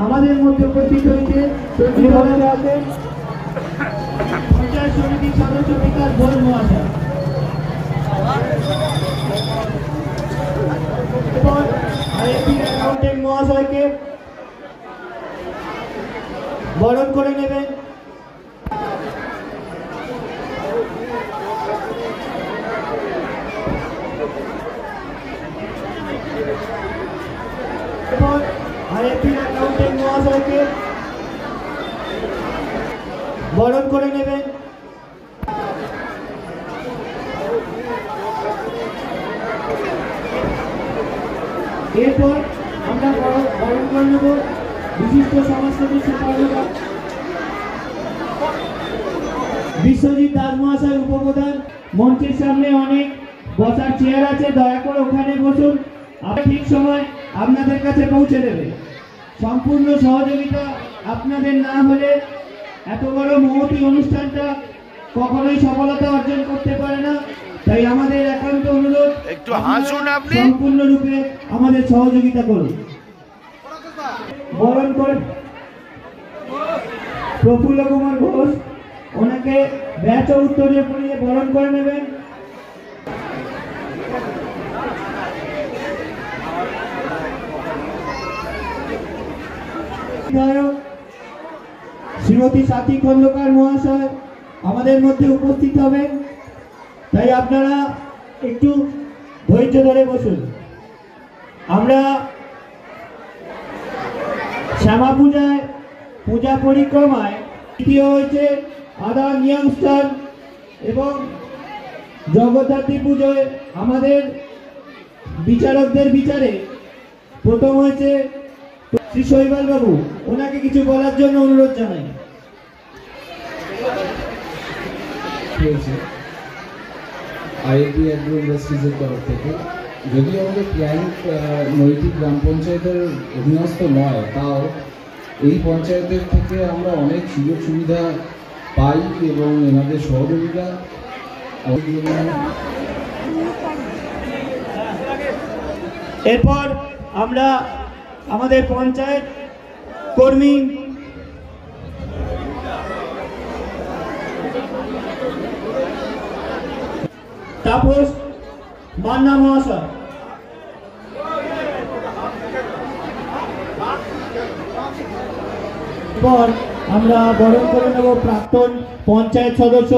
আমাদের মধ্যে উপস্থিত হয়েছে পঞ্চায়েত সমিতির সদস্য বিকাশ ঘোষ মহাশয়। এবং অ্যাকাউন্টেন্ট মহাশয়কে বরণ করে নেবেন। এরপর আইএপি অ্যাকাউন্টেন্ট মহাশয়কে বরণ করে নেবেন। এরপর আমরা বরণ করে নেব বিশিষ্ট সমাজসেবী সম্পাদক বিশ্বজিৎ দাস মহাশয় উপপ্রধান। মঞ্চের সামনে অনেক বসার চেয়ার আছে, দয়া করে ওখানে বসুন, ঠিক সময় আপনাদের কাছে পৌঁছে দেবে। সম্পূর্ণ সহযোগিতা আপনাদের না হলে এত বড় মহতী অনুষ্ঠানটা কখনোই সফলতা অর্জন করতে পারে না। তাই আমাদের একান্ত অনুরোধ, একটু হাসুন, আপনি সম্পূর্ণরূপে আমাদের সহযোগিতা করুন। বরণ করে প্রফুল্ল কুমার ঘোষ, ওনাকে ব্যাচ উত্তরীয় পরিয়ে বরণ করে নেবেন। শ্রীমতী সাথী খন্দকার মহাশয় আমাদের মধ্যে উপস্থিত হবেন, তাই আপনারা একটু ধৈর্য ধরে বসুন। আমরা শ্যামা পূজায় পূজা পরিক্রমায় দ্বিতীয় হয়েছে আদান ইয়াংস্টার এবং জগদ্ধাত্রী পুজোয় আমাদের বিচারকদের বিচারে প্রথম হয়েছে শ্রী শৈবাল বাবু। ওনাকে কিছু বলার জন্য অনুরোধ জানাই। আইআইটি অ্যাগ্রো ইন্ডাস্ট্রিজের তরফ থেকে, যদি আমাদের ক্লায়েন্ট নৈতিক গ্রাম পঞ্চায়েতের অধীনস্থ নয়, তাও এই পঞ্চায়েতের থেকে আমরা অনেক সুযোগ সুবিধা পাই এবং এনাদের সহযোগিতা। এরপর আমরা আমাদের পঞ্চায়েত কর্মী তাপস মান্না মহাশয়, এরপর আমরা বরণ করে নেব প্রাক্তন পঞ্চায়েত সদস্য